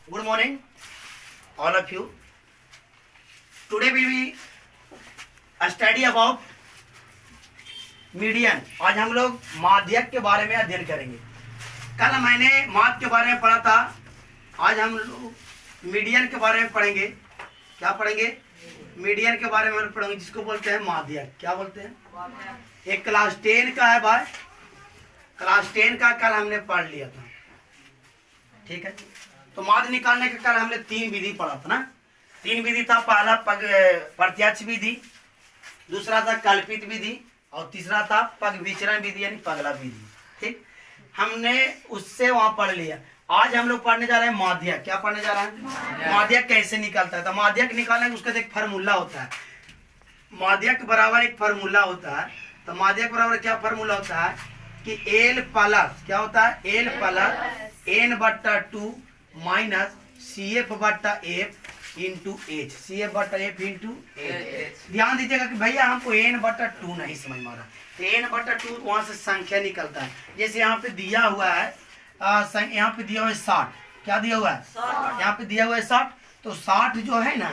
Good morning, all of you. Today we will study about median. आज हम लोग माध्यक के बारे में अध्ययन करेंगे। कल मैंने माध्य के बारे में पढ़ा था, आज हम लोग मीडियन के बारे में पढ़ेंगे। क्या पढ़ेंगे? मीडियन के बारे में पढ़ेंगे, जिसको बोलते हैं माध्यक। क्या बोलते हैं? एक क्लास 10 का है भाई, क्लास 10 का कल हमने पढ़ लिया था। ठीक है, तो माध्य निकालने का कल हमने 3 विधि पढ़ा था ना। 3 विधि था, पहला प्रत्यक्ष विधि, दूसरा था कल्पित विधि और तीसरा था पग विचरण विधि यानी पगला विधि। ठीक, हमने उससे वहां पढ़ लिया। आज हम लोग पढ़ने जा रहे हैं माध्यक। क्या पढ़ने जा रहे हैं? माध्यक कैसे निकलता है। तो माध्यक निकालने का उसका एक फार्मूला होता है। माध्यक बराबर एक फार्मूला होता है। तो माध्यक बराबर क्या फार्मूला होता है कि एल प्लस क्या होता है, एल प्लस एन बट्टा 2 माइनस सी एफ बट्टा f into h, c f बट्टा एफ इंटू एच। ध्यान दीजिएगा कि भैया हमको एन बट्टा 2 नहीं समझ में आ रहा, तो एन बट्टा 2 वहां से संख्या निकलता है। जैसे यहाँ पे दिया हुआ है, यहाँ पे दिया हुआ है 60। क्या दिया हुआ है? यहाँ पे दिया हुआ है 60। तो 60 जो है ना,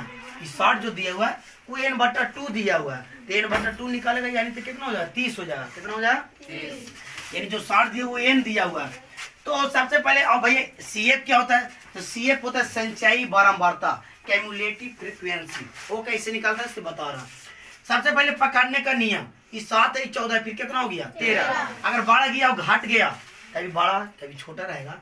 60 जो दिया हुआ है वो एन बट्टा 2 दिया हुआ है। तो एन बट्टा 2 निकालेगा यानी तो कितना हो जाएगा? 30 हो जाएगा। कितना हो जाएगा? 30। यानी जो 60 दिया वो एन दिया हुआ है। तो सबसे पहले अब भैया सी एफ क्या होता है? तो सी एफ होता है संचयी बारंबारता, कैमुलेटिव फ्रीक्वेंसी। वो कैसे निकालता है इससे बता रहा हूँ। सबसे पहले पकड़ने का नियम, इस 7 है 14, फिर कितना हो गया? 13। अगर बढ़ गया और घट गया, कभी बड़ा कभी छोटा रहेगा,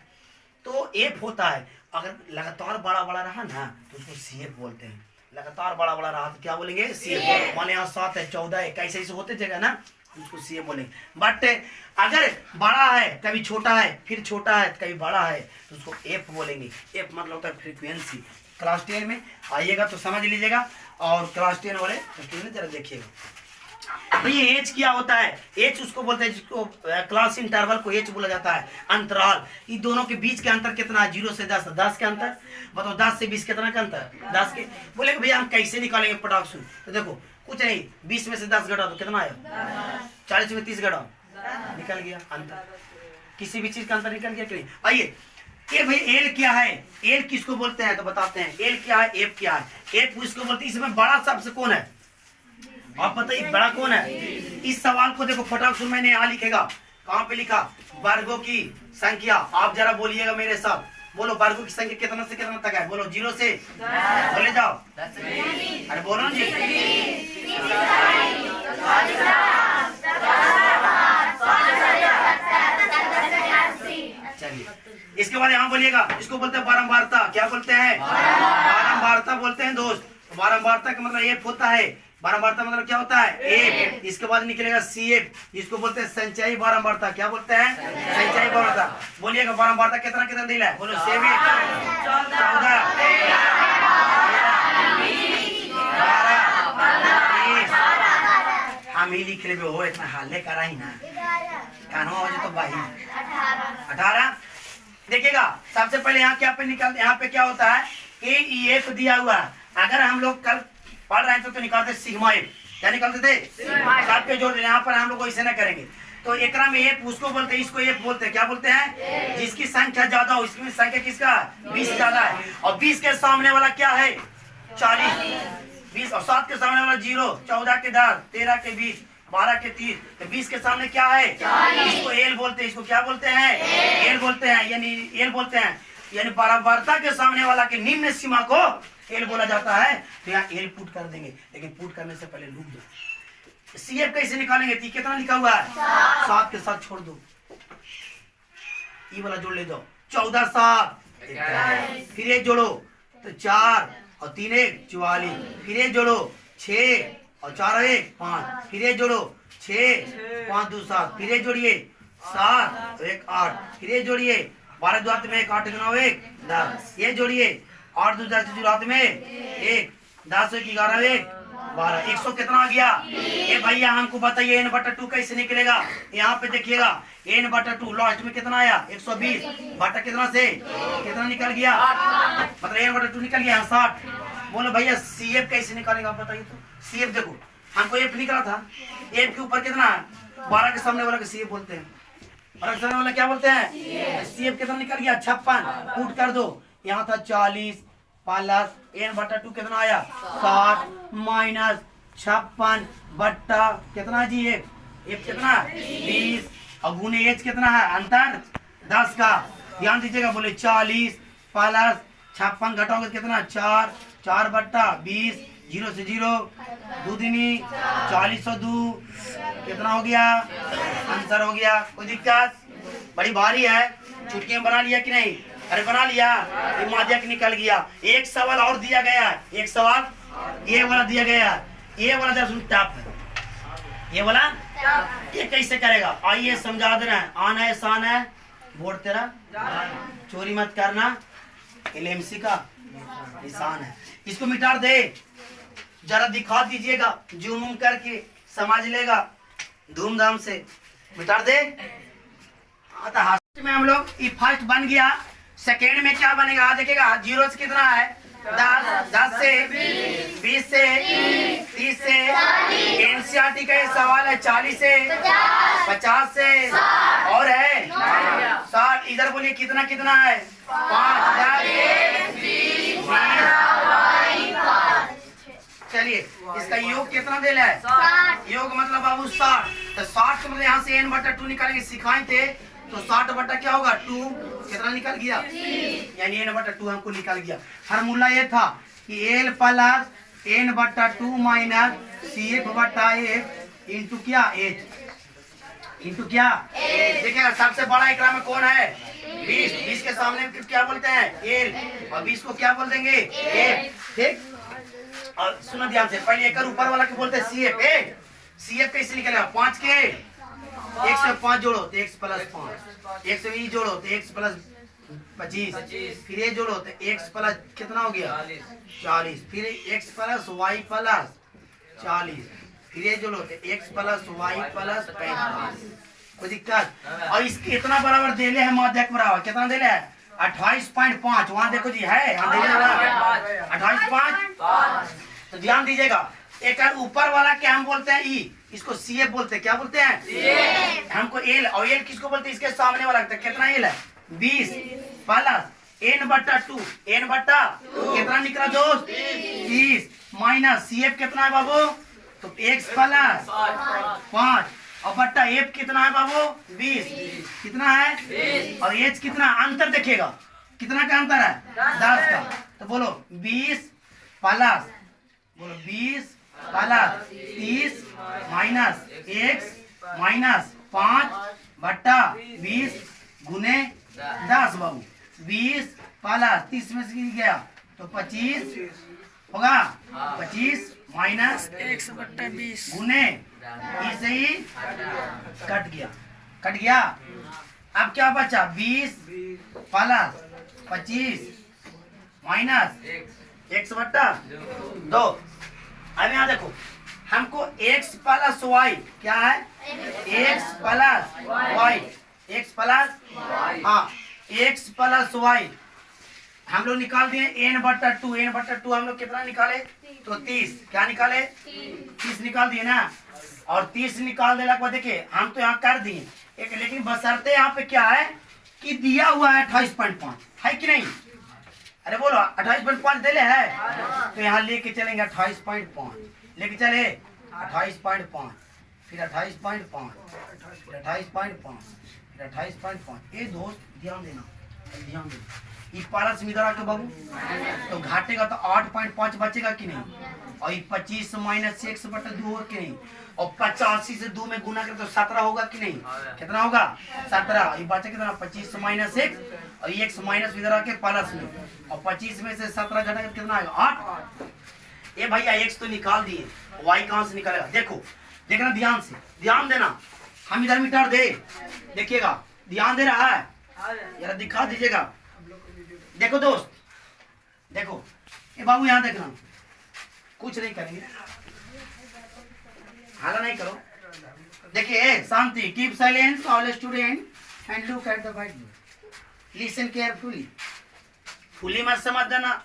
तो एफ होता है। अगर लगातार बड़ा बड़ा रहा ना तो उसको सी एफ बोलते हैं। लगातार बड़ा बड़ा रहा तो क्या बोलेंगे? C f. मान यहाँ 7 है 14 है, कैसे ऐसे होते जगह ना, उसको सी एफ बोलेंगे। बट अगर बड़ा है कभी छोटा है, फिर छोटा है कभी बड़ा है, तो उसको एफ बोलेंगे। एफ मतलब होता है फ्रीक्वेंसी। क्लास 10 में आइएगा तो समझ लीजिएगा, और क्लास 10 वाले जरा देखिएगा। भैया एच क्या होता है? एच उसको बोलते हैं जिसको क्लास इंटरवल को एच बोला जाता है, अंतराल। इन दोनों के बीच के अंतर कितना है? 0 से 10, 10 के अंतर। बताओ 10 से 20 कितना का अंतर? 10 के। बोले भैया हम कैसे निकालेंगे पटाख से? तो देखो कुछ नहीं, 20 में से 10 घटाओ तो कितना आया? 40 में 30 घटाओ, निकल गया अंतर। किसी भी चीज का अंतर निकल गया कि नहीं? आइए ये भाई एल क्या है? एल किसको बोलते हैं तो बताते हैं। एल क्या है, एफ क्या है? एफ इसको बोलते हैं। इसमें बड़ा शब्द कौन है? आप बताइए बड़ा कौन है? इस सवाल को देखो फटाक से मैंने यहाँ लिखेगा। कहाँ पे लिखा? वर्गों की संख्या। आप जरा बोलिएगा मेरे साथ, बोलो वर्गों की संख्या कितना से कितना तक है? बोलो 0 से बोले जाओ। अरे बोलो ना जी। चलिए इसके बाद यहाँ बोलिएगा, इसको बोलते हैं बारंबारता। क्या बोलते हैं? बारंबारता बोलते हैं दोस्त। बारंबारता का मतलब एफ होता है। बारंबारता मतलब क्या होता है? एफ। इसके बाद निकलेगा सी एफ, जिसको बोलते हैं संचयी बारंबारता। क्या बोलते हैं? संचयी बारंबारता। बोलिएगा बारंबारता कितना कितना दिला है? बोलो 7, 14, 12, हम ही लिख ले हो, इतना हाले करा ही ना कानून हो तो भाई 18। देखिएगा सबसे पहले यहाँ क्या पे निकाल, यहाँ पे क्या होता है? ए ई एफ दिया हुआ। अगर हम लोग कल पढ़ रहे थे तो निकालते सिग्मा एफ। क्या निकालते थे? साथ पे जोड़। यहाँ पर हम लोग ऐसे ना करेंगे। तो एकरा में एफ उसको बोलते हैं, इसको एफ बोलते हैं। क्या बोलते हैं? जिसकी संख्या ज्यादा हो। इसकी संख्या किसका? 20 ज्यादा है। और 20 के सामने वाला क्या है? 40। 20 और 7 के सामने वाला 0, 14 के 10, 13 के 20, 12 के 30। तो 20 के सामने क्या है? इसको एल बोलते हैं। इसको क्या बोलते हैं? एल बोलते हैं, यानी एल बोलते हैं। यानी बारंबारता के सामने वाला के निम्न सीमा को एल बोला जाता है। तो यहाँ एल पुट कर देंगे, लेकिन पुट करने से पहले रुक दो। सी एफ कैसे निकालेंगे? कितना लिखा हुआ है? 7 के साथ छोड़ दो, ये वाला जोड़ ले दो। 14 7 फिर ये जोड़ो तो 4 और 3 1 44। फिर ये जोड़ो 6 और 4 1 5। फिर ये जोड़ो 6 5 2 7। फिर ये जोड़िए 7 1 8। फिर ये जोड़िए 12 2 में 1 8 9 1 10। ये जोड़िए 8 2 10 जुरात में 1 10 1 11 1 12। 100 कितना आ गया? ये भैया हमको बताइए एन बटा 2 कैसे निकलेगा? यहाँ पे देखिएगा एन बटा 2 लास्ट में कितना आया? 120 बटा कितना से कितना निकल गया? मतलब एन बटा 2 निकल गया 60। बोलो भैया सी एफ कैसे निकालेगा बताइए तो। सी एफ देखो हमको एफ निकला था, एफ के ऊपर कितना है? 12 के सामने वाला के सी एफ बोलते हैं। और सामने वाला क्या बोलते हैं? सी एफ कितना निकल गया? 56। पुट कर दो यहाँ था 40 प्लस n बट्टा 2 कितना आया 60 माइनस 56 बट्टा कितना जी एक कितना 20 और गुने एच कितना है अंतर 10 का। ध्यान दीजिएगा बोले 40 प्लस 56 घटाओगे कितना 4 बट्टा 20 0 से 0 2 दिनी 40 और 2 कितना हो गया आंसर हो गया। कोई दिक्कत बड़ी भारी है चुटकियां बना लिया कि नहीं अरे बना लिया ये माध्यक निकल गया। एक सवाल और दिया गया है एक सवाल ये वाला दिया गया है ये वाला दरअसल टफ है ये वाला ये कैसे करेगा आइए समझा दे रहे हैं आना है शान है बोर्ड तेरा चोरी मत करना एलएमसी का निशान है इसको मिटा दे जरा दिखा दीजिएगा जूम करके समझ लेगा धूमधाम से मिटा दे। में हम लोग ये फर्स्ट बन गया सेकेंड में क्या बनेगा देखिएगा 0 से कितना है 10 से 20 से 30 से एनसीईआरटी का ये सवाल है 40 से 50 से और है 60 इधर बोलिए कितना कितना है 5 चलिए इसका योग कितना दे है योग मतलब बाबू 60 तो 60 मतलब यहाँ से n बट्टा 2 निकालेंगे सिखाए थे तो 60 बट्टा क्या होगा 2 कितना निकल गया यानी n बट्टा 2 हमको निकल गया। फार्मूला ये था कि l प्लस n बट्टा 2 माइनस CF बट्टा F इंटू क्या H इंटू क्या देखिएगा सबसे बड़ा एकरा में कौन है 20 के सामने क्या बोलते हैं l और 20 को क्या बोल देंगे F ठीक। और सुनो ध्यान से पहले एक ऊपर वाला के बोलते हैं CF कैसे निकलेगा 5 के 1 से 5 जोड़ो तो x प्लस 5 1 से 20 जोड़ो तो x प्लस 25 फिर ये जोड़ो तो x प्लस कितना हो गया 40 फिर x प्लस y प्लस 40 फिर ये जोड़ो तो x प्लस y प्लस 45 कोई दिक्कत। और इसके इतना बराबर दे ले है माध्यक बराबर कितना दे ले है 28.5 वहाँ देखो जी है 28.5 तो ध्यान दीजिएगा एक ऊपर वाला क्या हम बोलते हैं ई इसको CF बोलते हैं क्या बोलते हैं हमको L और L किसको बोलते हैं इसके सामने वाला कितना L है 20 प्लस n बट्टा 2 कितना निकला दोस्त 30 माइनस CF कितना है बाबू तो x प्लस 5 और बट्टा F कितना है बाबू 20 कितना है और H कितना अंतर देखिएगा कितना का अंतर है 10 का तो बोलो 20 प्लस बोलो 20 प्लस 30 माइनस x माइनस 5 बट्टा 20 गुने 10 बाबू 20 प्लस 30 में से गया तो 25 होगा 25 माइनस 1 बट्टा 20 गुने इसे ही कट गया अब क्या बचा 20 प्लस 25 माइनस 1 बट्टा 2। अब यहाँ देखो हमको x प्लस y क्या है x plus x plus y हम लोग निकाल दिए n बट्टा 2 हम लोग कितना निकाले तो 30 क्या निकाले 30 निकाल दिए ना और 30 निकाल देने के बाद देखिए हम तो यहाँ कर दिए एक लेकिन बशर्ते यहाँ पे क्या है कि दिया हुआ है 28.5 है कि नहीं अरे बोलो 28.5 दे ले है तो यहाँ लेके चलेंगे 28.5 लेके चले 28.5 फिर 28.5 फिर 28.5 फिर 28.5 ये दोस्त ध्यान देना ये पारस में इधर आके बाबू तो घाटेगा तो 8.5 बचेगा कि नहीं और ये 25 माइनस 1 बटा 2 होगा कि नहीं और 85 से 2 में गुना करें तो 17 होगा कि नहीं कितना होगा 17 ये बचा कितना 25 माइनस 1 और ये x माइनस इधर आके प्लस में और 25 में से 17 घटा कर कितना आएगा 8। ये भैया x तो निकाल दिए y कहां से निकलेगा देखो देखना ध्यान देना हम इधर मीटर दे देखिएगा ध्यान दे रहा है यार दिखा दीजिएगा देखो दोस्त देखो ये बाबू यहाँ देखना कुछ नहीं करेंगे हाला नहीं करो देखिए शांति keep silence all student and look at the whiteboard listen carefully fully मत समझ देना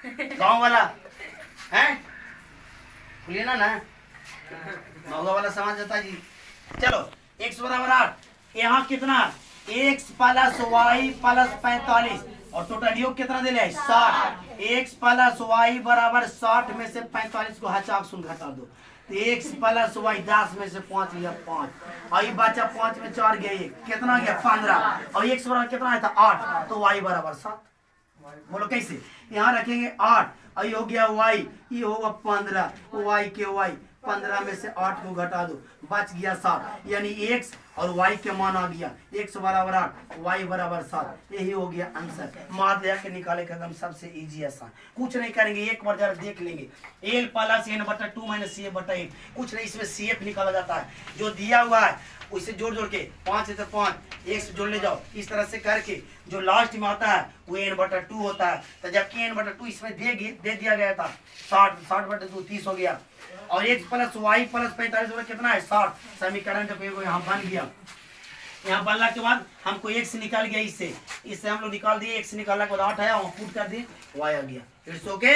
गाँव वाला है फुली ना मौगा वाला समझ जाता जी। चलो x बराबर 8 यहाँ कितना x प्लस y प्लस 45 और टोटल योग कितना दिले है 60। एक्स प्लस वाई बराबर 60 में से 45 को हचा सुन घटा दो तो एक्स प्लस वाई 10 में से 5 गया 5 और ये बचा 5 में 4 गया 1 कितना गया 15 और एक्स बराबर कितना आया था 8 तो वाई बराबर 7। बोलो कैसे यहाँ रखेंगे 8 और ये हो गया वाई ये होगा 15 वाई के वाई 15 में से 8 को घटा दो बच गया 7 यानी एक्स और वाई के मान आ गया एक्स बराबर 8 वाई बराबर 7। यही हो गया आंसर। माध्य के निकाले का एकदम सबसे इजी आसान कुछ नहीं करेंगे एक बार जरा देख लेंगे एल प्लस एन बटा 2 माइनस सी एफ बटा 8 कुछ नहीं इसमें सी एफ निकाला जाता है जो दिया हुआ है उसे जोड़ जोड़ के 5 है तो 5 एक से जोड़ ले जाओ इस तरह से करके जो लास्ट में आता है वो एन बटा 2 होता है तो जबकि एन बटा 2 इसमें दे दिया गया था 60 बटा 2 30 हो गया और एक्स प्लस वाई प्लस 45 कितना है 60। समीकरण जब यहाँ बन गया यहाँ बनने के बाद हमको एक्स निकल गया इससे हम लोग निकाल दिए एक्स निकालने के बाद 8 आया वहाँ पुट कर दिए वाई आ गया। It's okay.